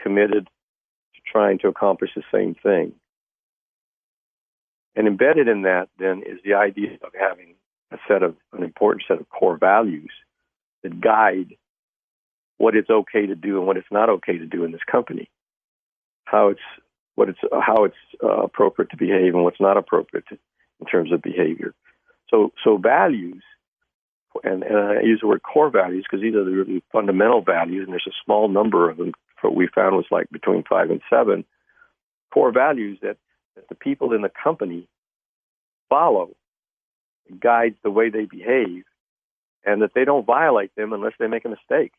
committed to trying to accomplish the same thing. And embedded in that, then, is the idea of having an important set of core values that guide what it's okay to do and what it's not okay to do in this company, how it's appropriate to behave and what's not appropriate in terms of behavior. So values, and I use the word core values because these are the really fundamental values, and there's a small number of them. What we found was like between 5 and 7 core values that the people in the company follow, guides the way they behave, and that they don't violate them unless they make a mistake.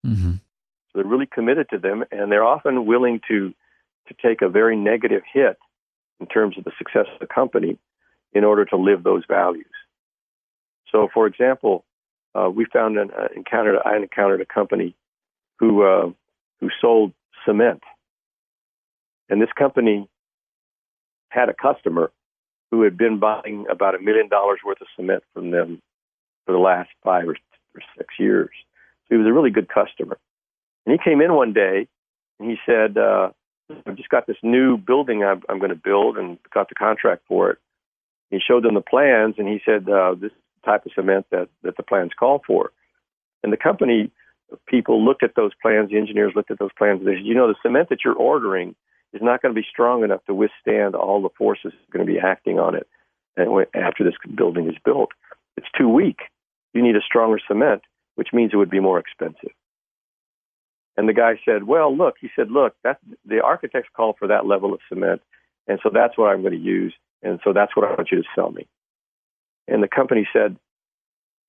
Mm-hmm. So they're really committed to them, and they're often willing to take a very negative hit in terms of the success of the company in order to live those values. So, for example, I encountered a company who sold cement, and this company had a customer who had been buying about $1 million worth of cement from them for the last 5 or 6 years. So he was a really good customer. And he came in one day and he said, I've just got this new building I'm going to build and got the contract for it. He showed them the plans and he said, this is the type of cement that the plans call for. And the company people looked at those plans, the engineers looked at those plans, and they said, the cement that you're ordering is not going to be strong enough to withstand all the forces that are going to be acting on it after this building is built. It's too weak. You need a stronger cement, which means it would be more expensive. And the guy said, look, that's, the architects call for that level of cement, and so that's what I'm going to use, and so that's what I want you to sell me. And the company said,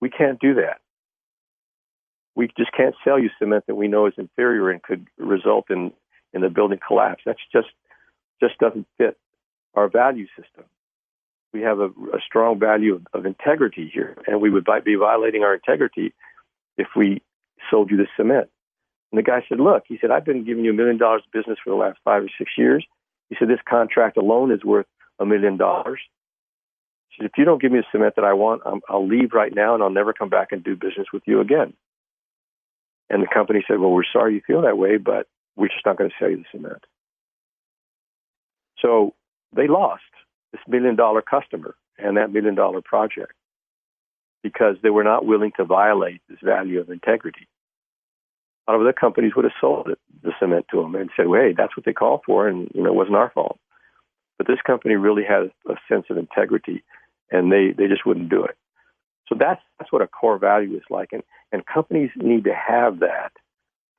we can't do that. We just can't sell you cement that we know is inferior and could result in the building collapse. That's just doesn't fit our value system. We have a strong value of integrity here, and we would be violating our integrity if we sold you the cement. And the guy said, look, he said, I've been giving you $1 million of business for the last 5 or 6 years. He said, this contract alone is worth $1 million. He said, if you don't give me the cement that I want, I'll leave right now and I'll never come back and do business with you again. And the company said, well, we're sorry you feel that way, but we're just not going to sell you the cement. So they lost this $1 million customer and that $1 million project because they were not willing to violate this value of integrity. A lot of other companies would have sold the cement to them and said, well, hey, that's what they call for, and it wasn't our fault. But this company really had a sense of integrity, and they just wouldn't do it. So that's what a core value is like. And companies need to have that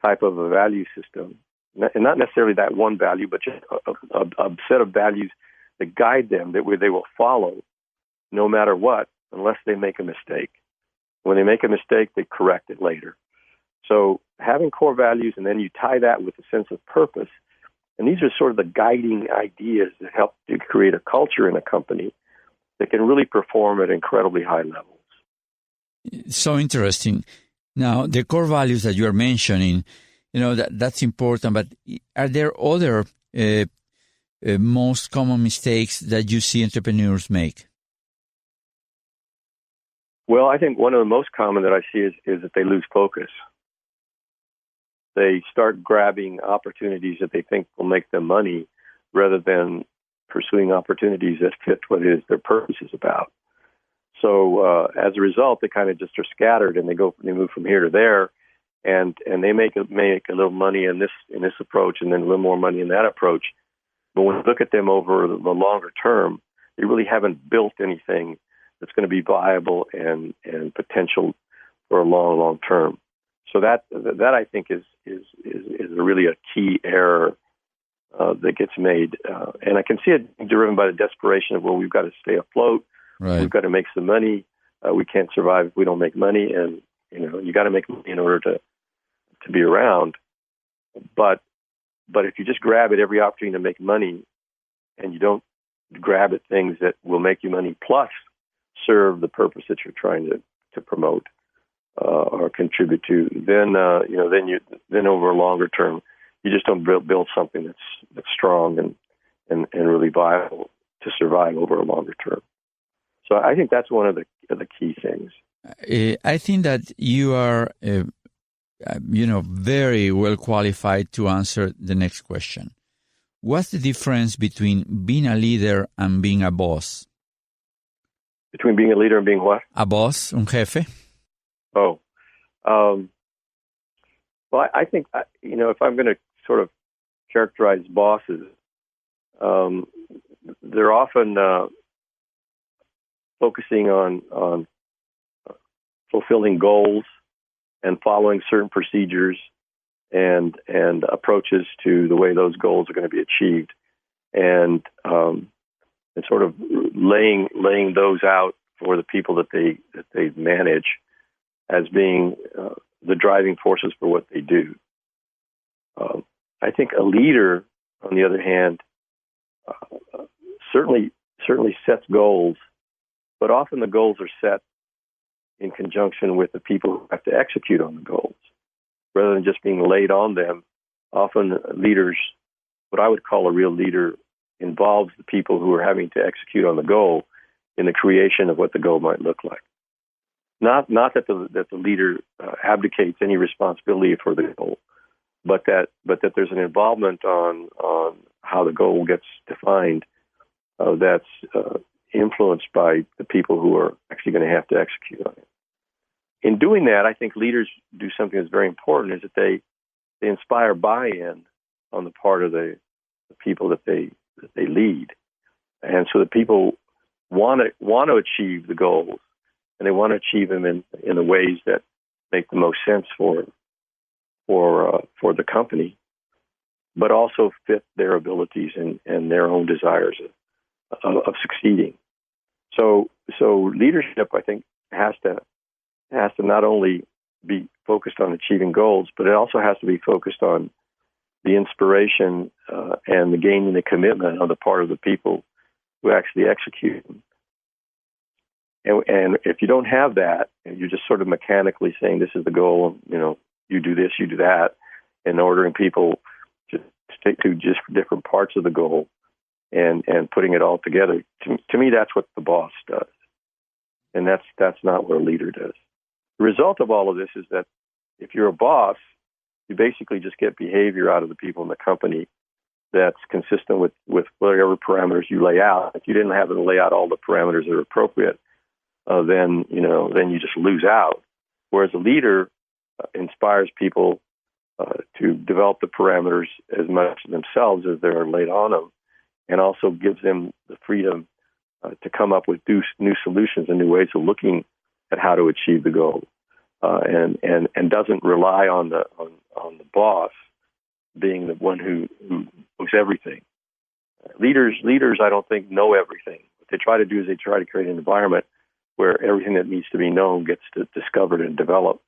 type of a value system, and not necessarily that one value, but just a set of values that guide them, that they will follow no matter what, unless they make a mistake. When they make a mistake, they correct it later. So having core values, and then you tie that with a sense of purpose, and these are sort of the guiding ideas that help to create a culture in a company that can really perform at incredibly high levels. So interesting. Now, the core values that you are mentioning, that's important, but are there other most common mistakes that you see entrepreneurs make? Well, I think one of the most common that I see is that they lose focus. They start grabbing opportunities that they think will make them money rather than pursuing opportunities that fit what it is their purpose is about. So as a result, they kind of just are scattered, and they move from here to there, and they make a little money in this approach, and then a little more money in that approach. But when you look at them over the longer term, they really haven't built anything that's going to be viable and potential for a long term. So that I think is really a key error that gets made, and I can see it driven by the desperation of, well, we've got to stay afloat. Right. We've got to make some money. We can't survive if we don't make money, and you got to make money in order to be around. But if you just grab at every opportunity to make money, and you don't grab at things that will make you money plus serve the purpose that you're trying to promote or contribute to, then over a longer term, you just don't build something that's strong and really viable to survive over a longer term. So I think that's one of the key things. I think that you are very well qualified to answer the next question. What's the difference between being a leader and being a boss? Between being a leader and being what? A boss, un jefe. Oh. Well, I think, if I'm going to sort of characterize bosses, they're often focusing on fulfilling goals and following certain procedures and approaches to the way those goals are going to be achieved, and sort of laying those out for the people that they manage as being the driving forces for what they do. I think a leader, on the other hand, certainly sets goals, but often the goals are set in conjunction with the people who have to execute on the goals, rather than just being laid on them. Often leaders, what I would call a real leader, involves the people who are having to execute on the goal in the creation of what the goal might look like. Not that the leader abdicates any responsibility for the goal, but that there's an involvement on how the goal gets defined that's influenced by the people who are actually going to have to execute on it. In doing that, I think leaders do something that's very important, is that they inspire buy-in on the part of the people that they lead. And so the people want to achieve the goals, and they want to achieve them in the ways that make the most sense for the company, but also fit their abilities and their own desires of succeeding. So leadership, I think, has to not only be focused on achieving goals, but it also has to be focused on the inspiration and the gaining the commitment on the part of the people who actually execute them. And if you don't have that, and you're just sort of mechanically saying this is the goal, you do this, you do that, and ordering people to stick to just different parts of the goal and putting it all together, to me, that's what the boss does. And that's not what a leader does. The result of all of this is that if you're a boss, you basically just get behavior out of the people in the company that's consistent with whatever parameters you lay out. If you didn't have to lay out all the parameters that are appropriate, then you just lose out. Whereas a leader inspires people to develop the parameters as much themselves as they're laid on them, and also gives them the freedom to come up with new solutions and new ways of looking at how to achieve the goal, and doesn't rely on the boss being the one who knows everything. Leaders, I don't think, know everything. What they try to do is they try to create an environment where everything that needs to be known gets discovered and developed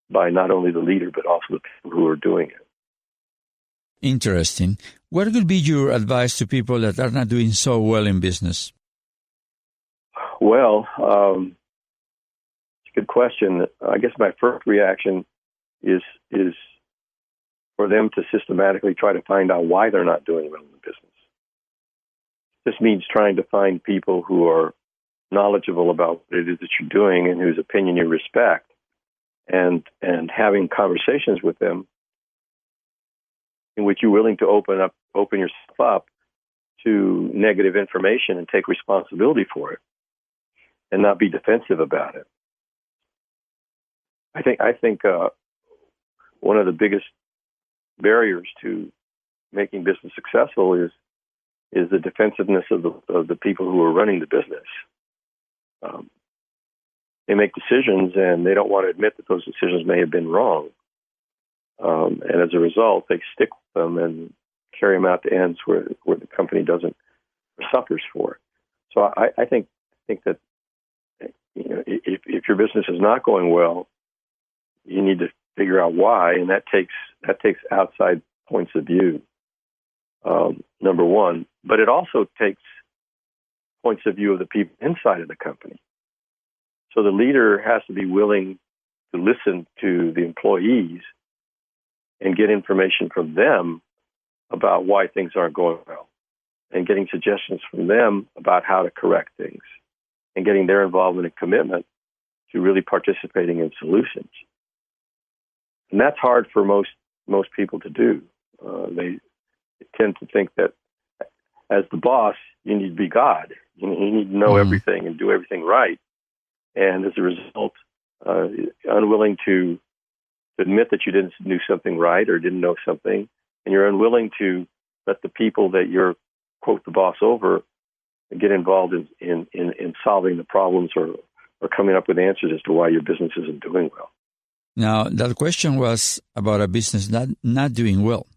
by not only the leader, but also the people who are doing it. Interesting. What would be your advice to people that are not doing so well in business? Well, it's a good question. I guess my first reaction is for them to systematically try to find out why they're not doing well in the business. This means trying to find people who are knowledgeable about what it is that you're doing and whose opinion you respect, and having conversations with them in which you're willing to open yourself up to negative information and take responsibility for it, and not be defensive about it. I think one of the biggest barriers to making business successful is the defensiveness of the people who are running the business. They make decisions and they don't want to admit that those decisions may have been wrong. And as a result, they stick with them and carry them out to ends where the company suffers for it. So I think that if your business is not going well, you need to figure out why, and that takes outside points of view. Number one, but it also takes points of view of the people inside of the company. So the leader has to be willing to listen to the employees and get information from them about why things aren't going well, and getting suggestions from them about how to correct things, and getting their involvement and commitment to really participating in solutions. And that's hard for most people to do. They tend to think that as the boss, you need to be God. You need to know everything and do everything right. And as a result, unwilling to admit that you didn't do something right or didn't know something, and you're unwilling to let the people that you're, quote, the boss over, get involved in solving the problems or coming up with answers as to why your business isn't doing well. Now, that question was about a business not doing well.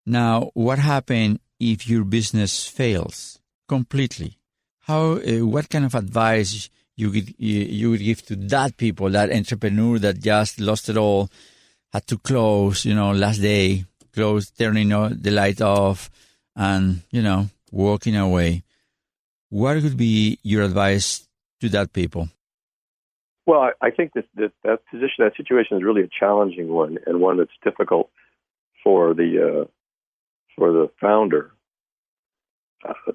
Now, what happens if your business fails completely? What kind of advice you would give to that people, that entrepreneur that just lost it all, had to close, last day, turning the light off and, walking away? What would be your advice to that people? Well, I think that situation is really a challenging one, and one that's difficult for the founder.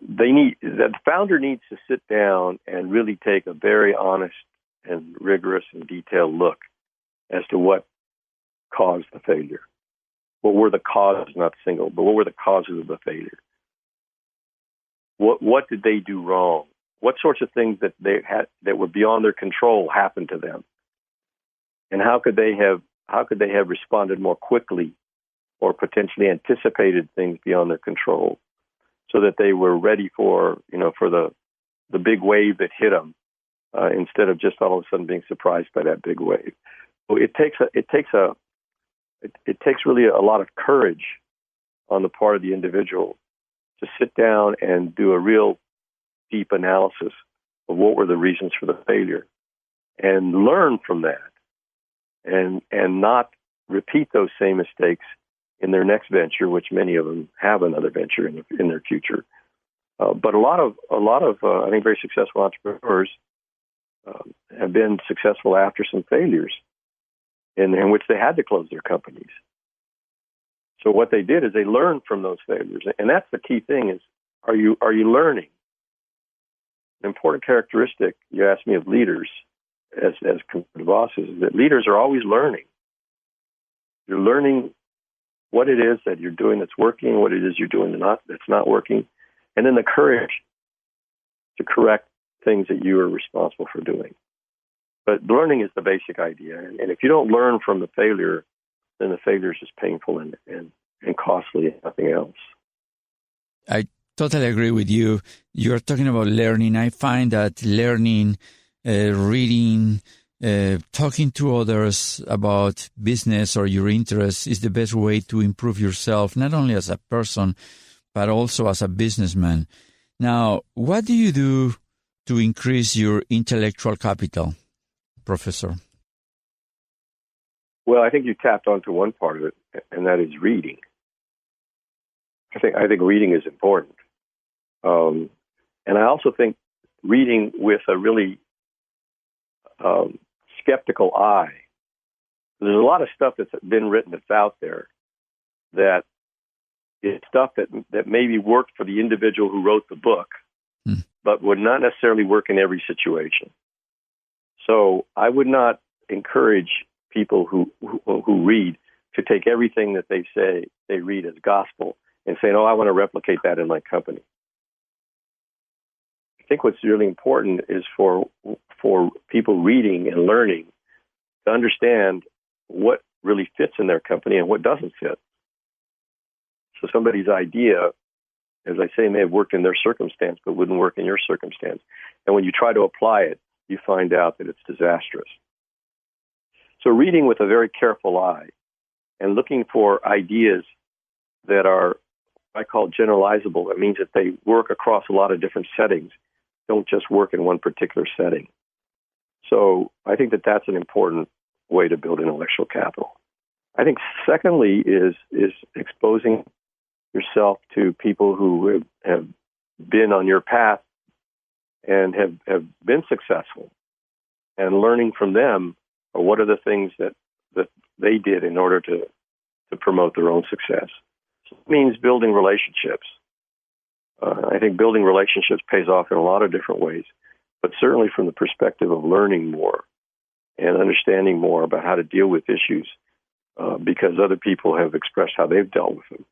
The founder needs to sit down and really take a very honest and rigorous and detailed look as to what caused the failure. What were the causes, not single, but what were the causes of the failure? What did they do wrong? What sorts of things that they had that were beyond their control happened to them? And how could they have responded more quickly or potentially anticipated things beyond their control, so that they were ready for the big wave that hit them, instead of just all of a sudden being surprised by that big wave. So it takes really a lot of courage on the part of the individual to sit down and do a real deep analysis of what were the reasons for the failure, and learn from that, and not repeat those same mistakes in their next venture, which many of them have another venture in their future. But a lot of I think very successful entrepreneurs have been successful after some failures in which they had to close their companies. So what they did is they learned from those failures, and that's the key thing: is are you learning? An important characteristic, you asked me, of leaders as bosses, is that leaders are always learning. You're learning what it is that you're doing that's working, what it is you're doing that's not working, and then the courage to correct things that you are responsible for doing. But learning is the basic idea, and if you don't learn from the failure, then the failure is just painful and costly and nothing else. I totally agree with you. You're talking about learning. I find that learning, reading, talking to others about business or your interests is the best way to improve yourself, not only as a person, but also as a businessman. Now, what do you do to increase your intellectual capital, Professor? Well, I think you tapped onto one part of it, and that is reading. I think reading is important. And I also think reading with a really skeptical eye. There's a lot of stuff that's been written that's out there that is stuff that maybe worked for the individual who wrote the book, but would not necessarily work in every situation. So I would not encourage people who read to take everything that they say they read as gospel and say, "Oh, I want to replicate that in my company." I think what's really important is for people reading and learning to understand what really fits in their company and what doesn't fit. So somebody's idea, as I say, may have worked in their circumstance, but wouldn't work in your circumstance. And when you try to apply it, you find out that it's disastrous. So reading with a very careful eye and looking for ideas that are, I call generalizable. It means that they work across a lot of different settings, don't just work in one particular setting. So I think that that's an important way to build intellectual capital. I think secondly is exposing yourself to people who have been on your path and have been successful, and learning from them what are the things that they did in order to promote their own success. So it means building relationships. I think building relationships pays off in a lot of different ways, but certainly from the perspective of learning more and understanding more about how to deal with issues because other people have expressed how they've dealt with them.